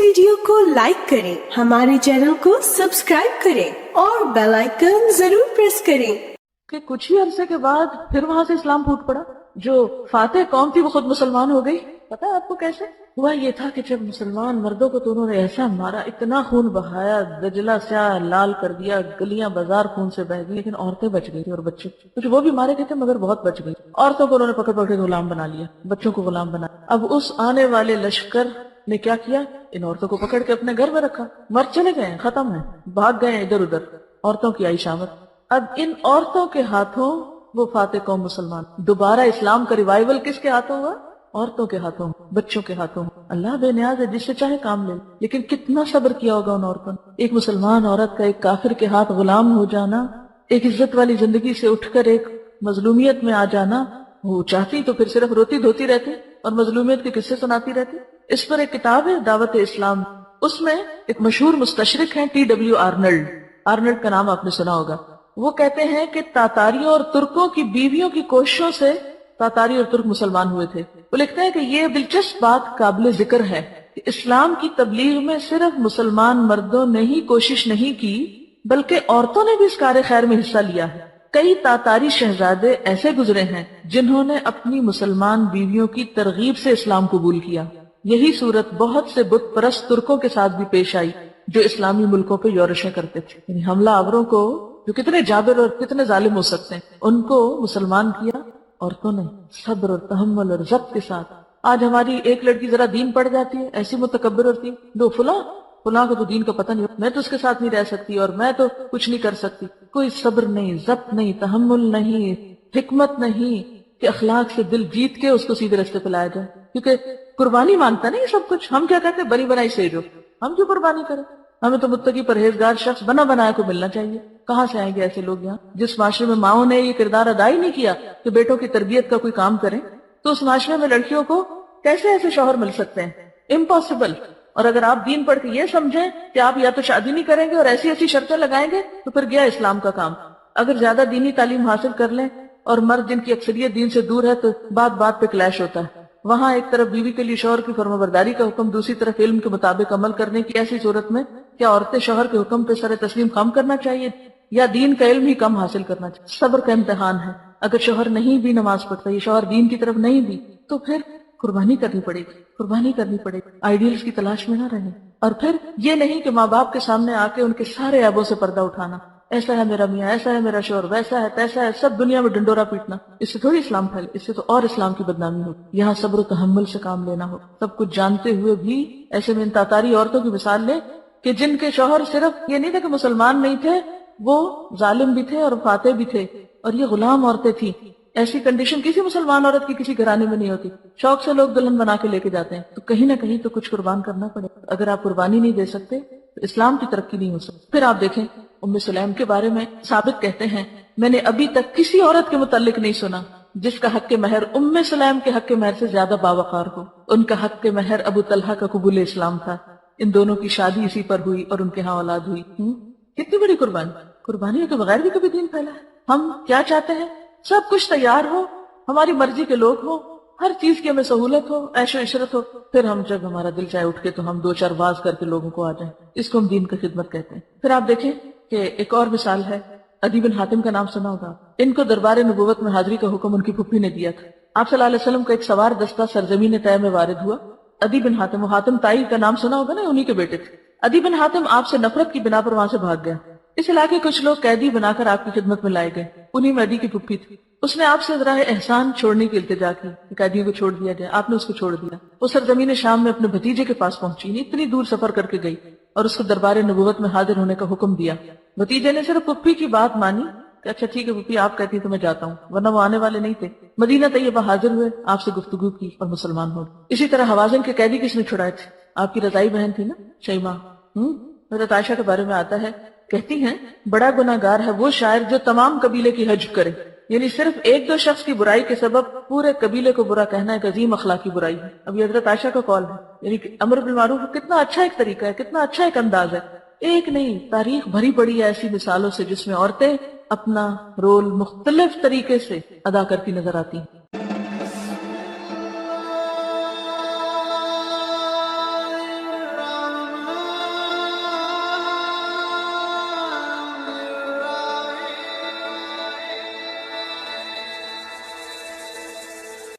Video کو like کریں، ہمارے چینل کو سبسکرائب کریں اور بیل آئیکن ضرور پریس کریں۔ کہ کچھ ہی عرصے کے بعد پھر وہاں سے اسلام پھوٹ پڑا۔ جو فاتح قوم تھی وہ خود مسلمان ہو گئی۔ پتا ہے آپ کو کیسے ہوا؟ یہ تھا کہ جب مسلمان مردوں کو تو انہوں نے ایسا مارا، اتنا خون بہایا، دجلہ سیاہ لال کر دیا، گلیاں بازار خون سے بہہ گئی، لیکن عورتیں بچ گئی اور بچے کچھ وہ بھی مارے گئے تھے مگر بہت بچ گئی۔ عورتوں کو انہوں نے پکڑ پکڑ کے غلام بنا لیا، بچوں کو غلام بنا۔ اب اس آنے والے لشکر نے کیا کیا؟ ان عورتوں کو پکڑ کے اپنے گھر میں رکھا، مر چلے گئے ہیں، ختم ہیں، بھاگ گئے ہیں ادھر ادھر، عورتوں کی آئی شامت۔ اب ان عورتوں کے ہاتھوں وہ فاتح قوم مسلمان، دوبارہ اسلام کا ریوائول کس کے ہاتھوں ہوا؟ عورتوں کے ہاتھوں، بچوں کے ہاتھوں۔ اللہ بے نیاز ہے، جس سے چاہے کام لے، لیکن کتنا صبر کیا ہوگا ان عورتوں نے۔ ایک مسلمان عورت کا ایک کافر کے ہاتھ غلام ہو جانا، ایک عزت والی زندگی سے اٹھ کر ایک مظلومیت میں آ جانا، وہ چاہتی تو پھر صرف روتی دھوتی رہتی اور مظلومیت کے قصے سناتی رہتی۔ اس پر ایک کتاب ہے دعوت اسلام، اس میں ایک مشہور مستشرق ہیں TW آرنلڈ۔ آرنلڈ کا نام آپ نے سنا ہوگا۔ وہ کہتے ہیں کہ تاتاریوں اور ترکوں کی بیویوں کی کوششوں سے تاتاری اور ترک مسلمان ہوئے تھے۔ وہ لکھتے ہیں کہ یہ دلچسپ بات قابل ذکر ہے کہ اسلام کی تبلیغ میں صرف مسلمان مردوں نے ہی کوشش نہیں کی بلکہ عورتوں نے بھی اس کار خیر میں حصہ لیا ہے۔ کئی تاتاری شہزادے ایسے گزرے ہیں جنہوں نے اپنی مسلمان بیویوں کی ترغیب سے اسلام قبول کیا۔ یہی صورت بہت سے بت پرست ترکوں کے ساتھ بھی پیش آئی جو اسلامی ملکوں پہ یورشیں کرتے تھے، یعنی حملہ آوروں کو جو کتنے جابر اور کتنے ظالم ہو سکتے ہیں ان کو مسلمان کیا عورتوں نے، صبر اور تحمل اور ضبط کے ساتھ۔ آج ہماری ایک لڑکی ذرا دین پڑ جاتی ہے، ایسی متکبر ہوتی ہے، دو فلاں کو تو دین کا پتہ نہیں، میں تو اس کے ساتھ نہیں رہ سکتی اور میں تو کچھ نہیں کر سکتی۔ کوئی صبر نہیں، ضبط نہیں، تحمل نہیں، حکمت نہیں کہ اخلاق سے دل جیت کے اس کو سیدھے رستے پہ لایا جائے، کیونکہ قربانی مانگتا نہیں یہ سب کچھ۔ ہم کیا کہتے ہیں؟ بنی بنائی سیج ہو، ہم کیوں قربانی کریں؟ ہمیں تو متقی پرہیزگار شخص بنا بنایا کو ملنا چاہیے۔ کہاں سے آئیں گے ایسے لوگ یہاں؟ جس معاشرے میں ماؤں نے یہ کردار ادا ہی نہیں کیا کہ بیٹوں کی تربیت کا کوئی کام کریں، تو اس معاشرے میں لڑکیوں کو کیسے ایسے شوہر مل سکتے ہیں؟ امپاسبل۔ اور اگر آپ دین پڑھ کے یہ سمجھیں کہ آپ یا تو شادی نہیں کریں گے اور ایسی ایسی شرطیں لگائیں گے تو پھر گیا اسلام کا کام۔ اگر زیادہ دینی تعلیم حاصل کر لیں اور مرد جن کی اکثریت دین سے دور ہے تو بات بات پہ کلیش ہوتا ہے۔ وہاں ایک طرف بیوی کے لیے شوہر کی فرمانبرداری کا حکم، دوسری طرف علم کے مطابق عمل کرنے کی، ایسی صورت میں کیا عورتیں شوہر کے حکم پہ سر تسلیم خم کرنا چاہیے یا دین کا علم ہی کم حاصل کرنا چاہیے؟ صبر کا امتحان ہے۔ اگر شوہر نہیں بھی نماز پڑھتا، یہ شوہر دین کی طرف نہیں بھی، تو پھر قربانی کرنی پڑے گی، قربانی کرنی پڑے گی۔ آئیڈیلز کی تلاش میں نہ رہیں، اور پھر یہ نہیں کہ ماں باپ کے سامنے آ کے ان کے سارے عیبوں سے پردہ اٹھانا، ایسا ہے میرا میاں، ایسا ہے میرا شوہر، ویسا ہے تیسا ہے، سب دنیا میں ڈنڈورا پیٹنا۔ اس سے تھوڑی اسلام پھیلے، اس سے تو اور اسلام کی بدنامی ہوگی۔ یہاں صبر و تحمل سے کام لینا ہو، سب کچھ جانتے ہوئے بھی۔ ایسے میں ان تاتاری عورتوں کی مثال لیں کہ جن کے شوہر صرف یہ نہیں تھا کہ مسلمان نہیں تھے، وہ ظالم بھی تھے اور فاتح بھی تھے، اور یہ غلام عورتیں تھیں۔ ایسی کنڈیشن کسی مسلمان عورت کی کسی گھرانے میں نہیں ہوتی۔ شوق سے لوگ دلہن بنا کے لے کے جاتے ہیں، تو کہیں نہ کہیں تو کچھ قربان کرنا پڑے۔ اگر آپ قربانی نہیں دے سکتے تو اسلام کی ترقی نہیں ہو سکتی۔ پھر آپ دیکھیں ام سلیم کے بارے میں ثابت کہتے ہیں، میں نے ابھی تک کسی عورت کے متعلق نہیں سنا جس کا حق مہر ام سلیم کے حق مہر سے زیادہ باوقار ہو۔ ان کا حق مہر ابو طلحہ کا قبول اسلام تھا، ان دونوں کی شادی اسی پر ہوئی اور ان کے ہاں اولاد ہوئی۔ کتنی بڑی قربانیوں کے بغیر بھی کبھی دین پھیلا ہے۔ ہم کیا چاہتے ہیں؟ سب کچھ تیار ہو، ہماری مرضی کے لوگ ہوں، ہر چیز کی ہمیں سہولت ہو، عیش و عشرت ہو، پھر ہم جب ہمارا دل چاہے اٹھ کے تو ہم دو چار باز کر کے لوگوں کو آ جائیں۔ اس کو ہم دین کی خدمت کہتے ہیں۔ پھر آپ دیکھیں کہ ایک اور مثال ہے، عدی بن حاتم کا نام سنا ہوگا۔ ان کو دربار نبوت میں حاضری کا حکم ان کی پھپھی نے دیا تھا۔ آپ صلی اللہ علیہ وسلم کا ایک سوار دستہ سرزمین طے میں وارد ہوا۔ عدی بن حاتم، وہ حاتم طائی کا نام سنا ہوگا نا، انہی کے بیٹے تھے۔ عدی بن حاتم آپ سے نفرت کی بنا پر وہاں سے بھاگ گیا۔ اس علاقے کچھ لوگ قیدی بنا کر آپ کی خدمت میں لائے گئے، انہی میں عدی کی پھپھی تھی۔ اس نے آپ سے ذرا احسان چھوڑنے کی التجا کی کہ قیدیوں کو چھوڑ دیا جائے، آپ نے اس کو چھوڑ دیا۔ وہ سرزمین شام میں اپنے بھتیجے کے پاس پہنچی، اتنی دور سفر کر کے گئی اور اس کو دربار نبوت میں حاضر ہونے کا حکم دیا۔ بھتیجے نے صرف پھپھی کی بات مانی کہ اچھا ٹھیک ہے پھپھی آپ کہتی تو میں جاتا ہوں، ورنہ وہ آنے والے نہیں تھے۔ مدینہ طیبہ حاضر ہوئے، آپ سے گفتگو کی اور مسلمان ہو گئے۔ اسی طرح حوازن کے قیدی کس نے چھڑائے تھے؟ آپ کی رضائی بہن تھی نا، شیماء۔ حضرت عائشہ کے بارے میں آتا ہے، کہتی ہیں بڑا گناہگار ہے وہ شاعر جو تمام قبیلے کی حجب کرے، یعنی صرف ایک دو شخص کی برائی کے سبب پورے قبیلے کو برا کہنا ایک عظیم اخلاقی برائی ہے۔ اب یہ حضرت عائشہ کا قول ہے، یعنی کہ امر بالمعروف کتنا اچھا ایک طریقہ ہے، کتنا اچھا ایک انداز ہے۔ ایک نہیں، تاریخ بھری پڑی ہے ایسی مثالوں سے جس میں عورتیں اپنا رول مختلف طریقے سے ادا کرتی نظر آتی ہیں۔